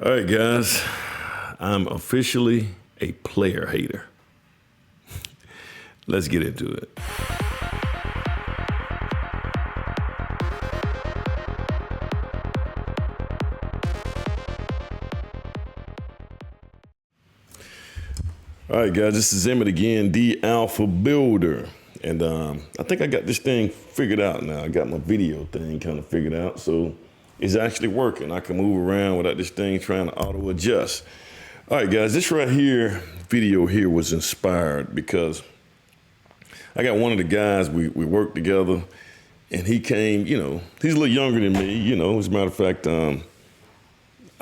All right, guys, I'm officially a player hater. Let's get into it. All right, guys, this is Emmett again, the Alpha Builder. And I think I got this thing figured out now. I got my video thing kind of figured out. So it's actually working. I can move around without this thing trying to auto adjust. All right, guys, this right here, video here was inspired because I got one of the guys, we worked together, and he came, he's a little younger than me, as a matter of fact, I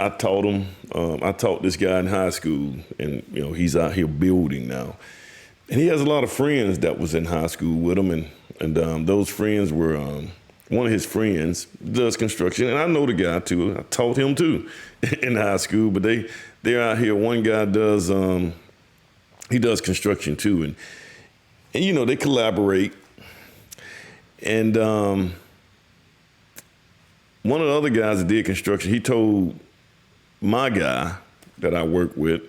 taught him, I taught this guy in high school, and, he's out here building now. And he has a lot of friends that was in high school with him, and those friends were, one of his friends does construction, and I know the guy too. I taught him too in high school, but they're out here. One guy does, he does construction too, and they collaborate. And one of the other guys that did construction, he told my guy that I work with,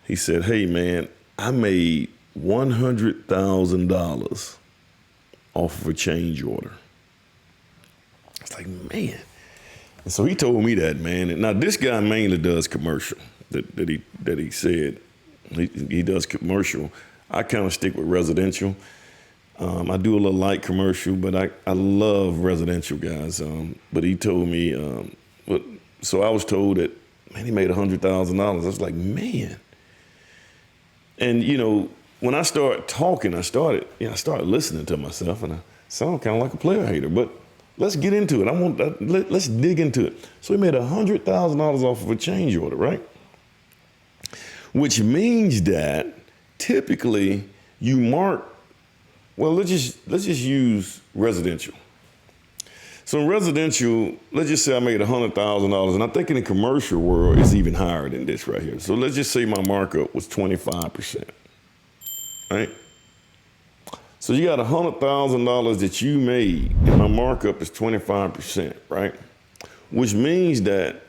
he said, "Hey man, I made $100,000 off of a change order." It's like, man. And so he told me that, man. And now this guy mainly does commercial. That he said he does commercial. I kind of stick with residential. I do a little light commercial, but I love residential, guys. But he told me, so I was told that, man, he made $100,000. I was like, man. And, when I started talking, I started listening to myself, and I sound kind of like a player hater, but let's get into it. Let's dig into it. So he made $100,000 off of a change order, right? Which means that typically you mark, well, let's just use residential. So in residential, let's just say I made $100,000, and I think in the commercial world, it's even higher than this right here. So let's just say my markup was 25%, right? So you got $100,000 that you made, and my markup is 25%, right? Which means that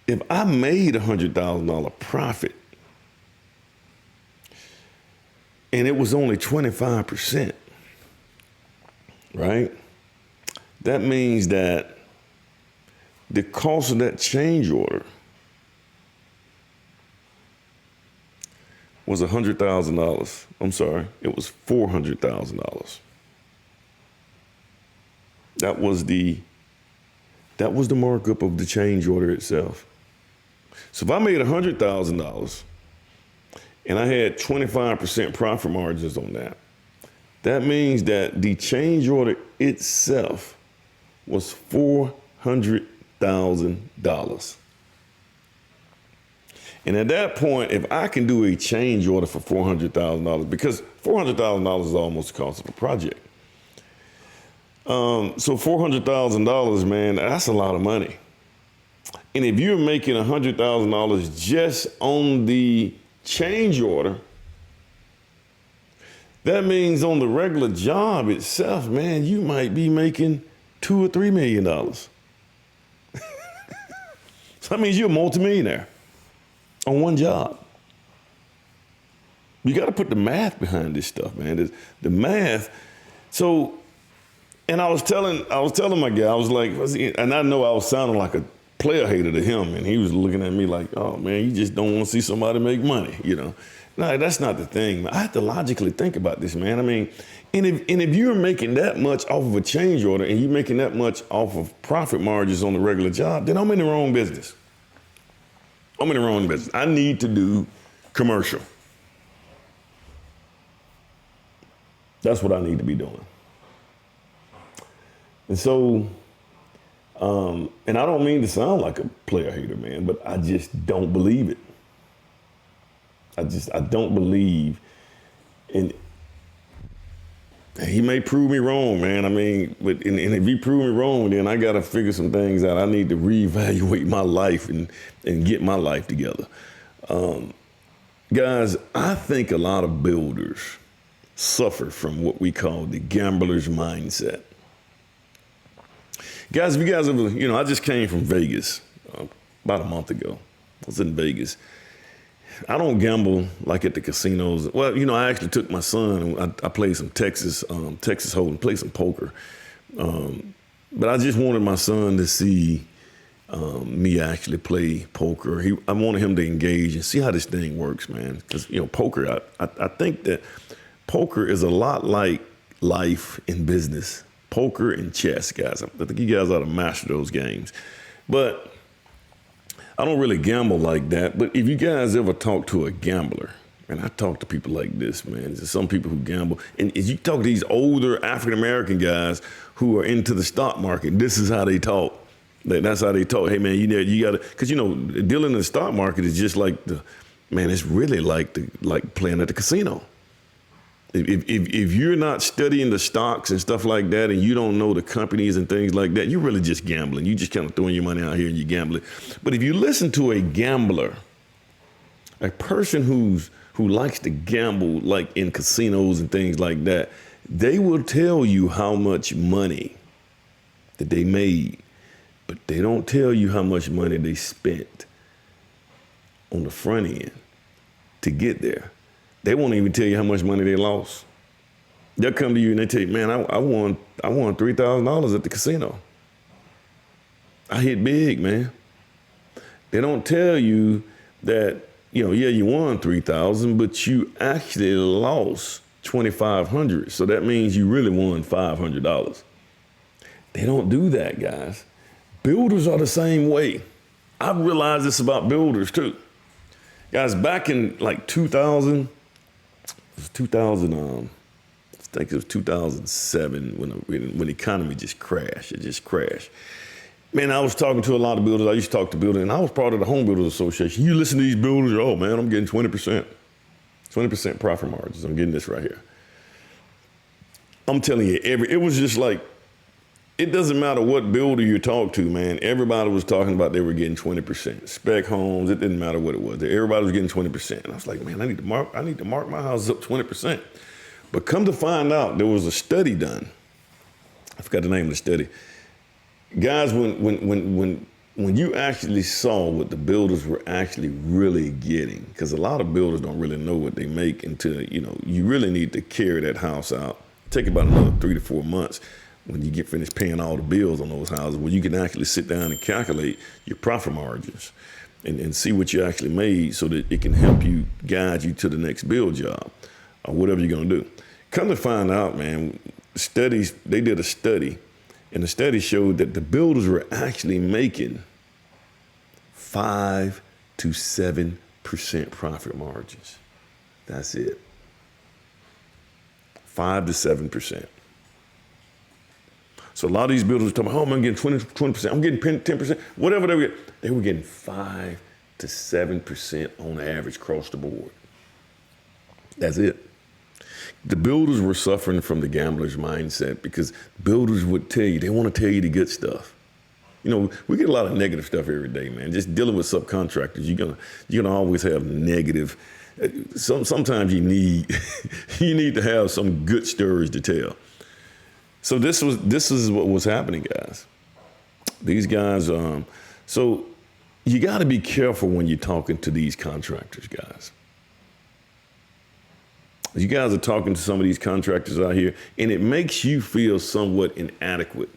if I made $100,000 profit, and it was only 25%, right? That means that the cost of that change order was $100,000. I'm sorry, it was $400,000. That was the markup of the change order itself. So if I made $100,000 and I had 25% profit margins on that, that means that the change order itself was $400,000. And at that point, if I can do a change order for $400,000, because $400,000 is almost the cost of a project. So $400,000, man, that's a lot of money. And if you're making $100,000 just on the change order, that means on the regular job itself, man, you might be making $2 or $3 million. So that means you're a multimillionaire on one job. You got to put the math behind this stuff, man. The math. So, and I was telling my guy, I was like, and I know I was sounding like a player hater to him, and he was looking at me like, oh man, you just don't want to see somebody make money, No, that's not the thing, man. I have to logically think about this, man. I mean, and if you're making that much off of a change order and you're making that much off of profit margins on the regular job, then I'm in the wrong business. I need to do commercial. That's what I need to be doing. And so, and I don't mean to sound like a player hater, man, but I just don't believe it. I don't believe in. He may prove me wrong, man. I mean, and if he prove me wrong, then I got to figure some things out. I need to reevaluate my life and get my life together. Guys, I think a lot of builders suffer from what we call the gambler's mindset. Guys, if you guys ever, I just came from Vegas. about a month ago. I was in Vegas. I don't gamble like at the casinos. Well, I actually took my son. I played some Texas Hold'em, played some poker. But I just wanted my son to see me actually play poker. I wanted him to engage and see how this thing works, man. Because poker, I think that poker is a lot like life and business. Poker and chess, guys. I think you guys ought to master those games. But I don't really gamble like that. But if you guys ever talk to a gambler, and I talk to people like this, man. There's some people who gamble. And if you talk to these older African-American guys who are into the stock market, this is how they talk. That's how they talk. Hey, man, you got to, because, dealing in the stock market is just like it's really like playing at the casino. If you're not studying the stocks and stuff like that, and you don't know the companies and things like that, you're really just gambling. You just kind of throwing your money out here and you gambling. But if you listen to a gambler, a person who likes to gamble, like in casinos and things like that, they will tell you how much money that they made, but they don't tell you how much money they spent on the front end to get there. They won't even tell you how much money they lost. They'll come to you and they tell you, man, I won $3,000 at the casino. I hit big, man. They don't tell you that, you won 3,000, but you actually lost 2,500. So that means you really won $500. They don't do that, guys. Builders are the same way. I've realized this about builders too. Guys, back in like 2000, I think it was 2007 when the economy just crashed. It just crashed. Man, I was talking to a lot of builders. I used to talk to builders, and I was part of the Home Builders Association. You listen to these builders, oh man, I'm getting 20%. 20% profit margins. I'm getting this right here. I'm telling you, it was just like, it doesn't matter what builder you talk to, man. Everybody was talking about they were getting 20%. Spec homes, it didn't matter what it was. Everybody was getting 20%. And I was like, man, I need to mark my house up 20%. But come to find out, there was a study done. I forgot the name of the study. Guys, when you actually saw what the builders were actually really getting, because a lot of builders don't really know what they make until, you really need to carry that house out. Take about another 3 to 4 months when you get finished paying all the bills on those houses, where you can actually sit down and calculate your profit margins and see what you actually made, so that it can help you guide you to the next build job or whatever you're going to do. Come to find out, man, they did a study, and the study showed that the builders were actually making 5 to 7% profit margins. That's it. 5 to 7%. So a lot of these builders are talking about, I'm getting 20%, I'm getting 10%, whatever they were getting 5 to 7% on average across the board. That's it. The builders were suffering from the gambler's mindset, because builders would tell you, they want to tell you the good stuff. We get a lot of negative stuff every day, man. Just dealing with subcontractors, you're gonna always have negative. Sometimes you need to have some good stories to tell. So this is what was happening, guys. These guys, so you got to be careful when you're talking to these contractors, guys. You guys are talking to some of these contractors out here, and it makes you feel somewhat inadequate.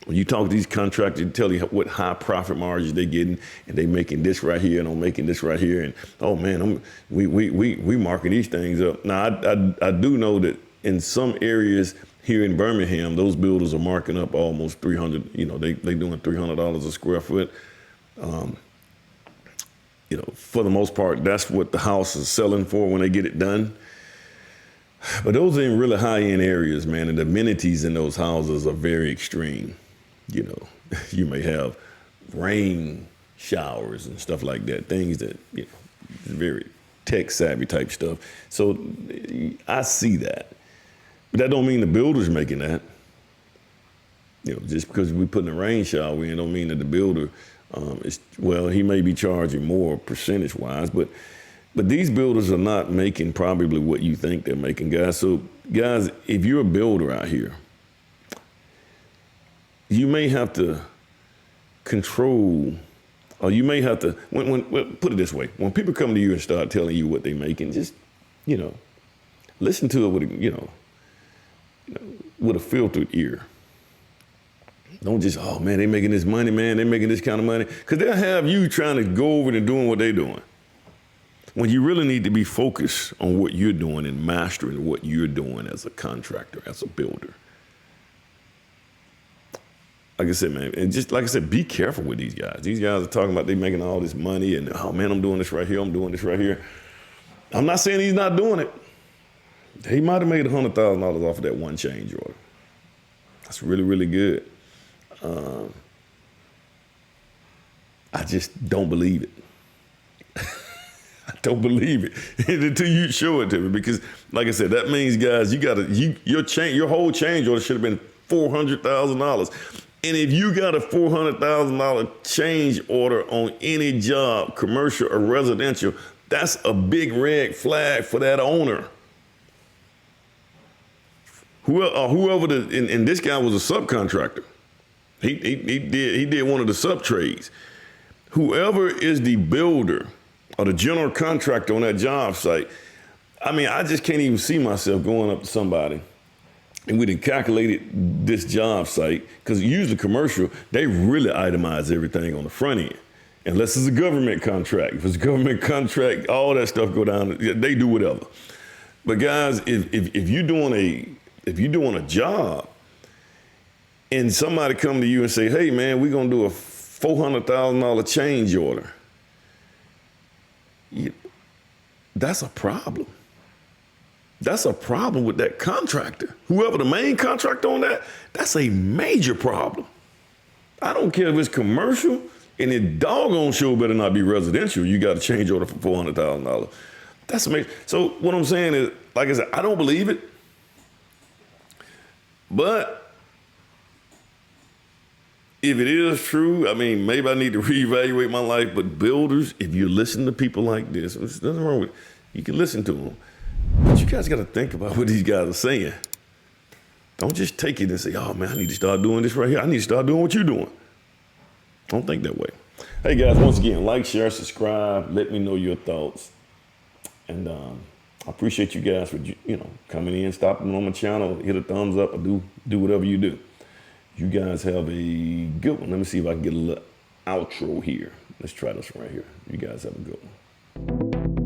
When you talk to these contractors, they tell you what high profit margins they're getting, and they making this right here, and I'm making this right here, and oh man, we marking these things up. Now I do know that in some areas here in Birmingham, those builders are marking up almost 300. They doing $300 a square foot. For the most part, that's what the house is selling for when they get it done. But those are in really high-end areas, man, and the amenities in those houses are very extreme. You may have rain showers and stuff like that, things that, very tech-savvy type stuff. So I see that. But that don't mean the builder's making that. Just because we putting a rain shower in don't mean that the builder, he may be charging more percentage-wise, but these builders are not making probably what you think they're making, guys. So, guys, if you're a builder out here, you may have to control Or you may have to, when put it this way, when people come to you and start telling you what they're making, just, listen to it with a filtered ear. Don't just, oh man, they making this money, man, they making this kind of money. Because they'll have you trying to go over and doing what they're doing. When you really need to be focused on what you're doing and mastering what you're doing as a contractor, as a builder. Like I said, man, and just like I said, be careful with these guys. These guys are talking about they making all this money and, oh man, I'm doing this right here, I'm doing this right here. I'm not saying he's not doing it. He might have made $100,000 off of that one change order. That's really, really good. I just don't believe it. I don't believe it until you show it to me, because, like I said, that means, guys, your whole change order should have been $400,000. And if you got a $400,000 change order on any job, commercial or residential, that's a big red flag for that owner. Whoever and this guy was a subcontractor. He did one of the sub trades. Whoever is the builder or the general contractor on that job site, I mean, I just can't even see myself going up to somebody and we done calculated this job site, because usually commercial, they really itemize everything on the front end. Unless it's a government contract. If it's a government contract, all that stuff go down, they do whatever. But guys, if you're doing a job and somebody come to you and say, hey man, we're gonna do a $400,000 change order, that's a problem. That's a problem with that contractor. Whoever the main contractor on that, that's a major problem. I don't care if it's commercial, and it doggone sure better not be residential. You got a change order for $400,000. That's amazing. So what I'm saying is, like I said, I don't believe it. But if it is true, I mean, maybe I need to reevaluate my life. But builders, if you listen to people like this, there's nothing wrong with it. You can listen to them. But you guys got to think about what these guys are saying. Don't just take it and say, oh man, I need to start doing this right here. I need to start doing what you're doing. Don't think that way. Hey guys, once again, like, share, subscribe. Let me know your thoughts. And I appreciate you guys for, coming in, stopping on my channel, hit a thumbs up, or do whatever you do. You guys have a good one. Let me see if I can get a little outro here. Let's try this right here. You guys have a good one.